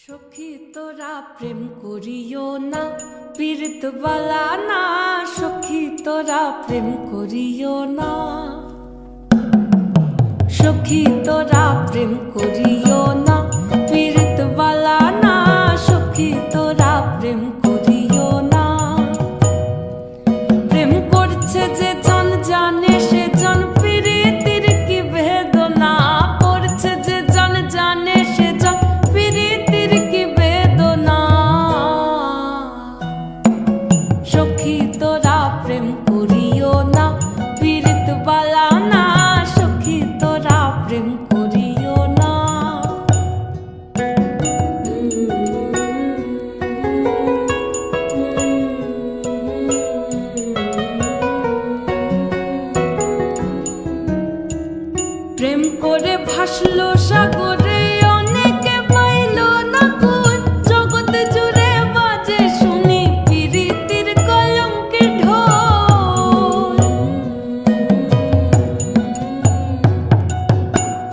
সখী তোরা প্রেম করিও না, পীড়িত বালা না। সখী তোরা প্রেম করিও না, সখী তোরা প্রেম করিও না, পীড়িত বালা না। সখী তোরা প্রেম করিও না। প্রেম করছে যে জন জানে সে জন পীড়িতির কি বেদনা। করছে যে জন জানে সে জন পীড়িতির কি বেদনা। সখী তোরা প্রেম করিও না, পীড়িত বালা না। সখী তোরা প্রেম করিও না। প্রেম করে ভাসলো সাগরে, অনেকে পাইল না কুল। জগৎ জুড়ে বাজে শুনি পীড়িতির কলঙ্কের ঢোল।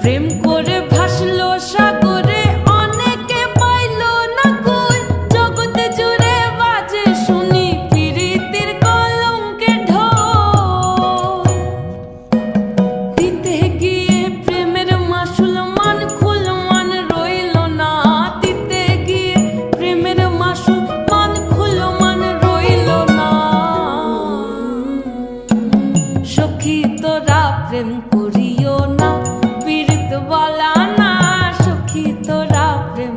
প্রেম করে ভাসলো সাগরে, অনেকে পাইল না কুল। জগৎ জুড়ে বাজে শুনি পীড়িতির কলঙ্কের ঢোল। দিতে গিয়ে প্রেমের মাসুল মান খুল মান রইল না। দিতে গিয়ে প্রেমের মাসুল মান খুল মান রইল না। সখী তোরা প্রেম করিও না, পীড়িত বালা না। সখী তোরা প্রেম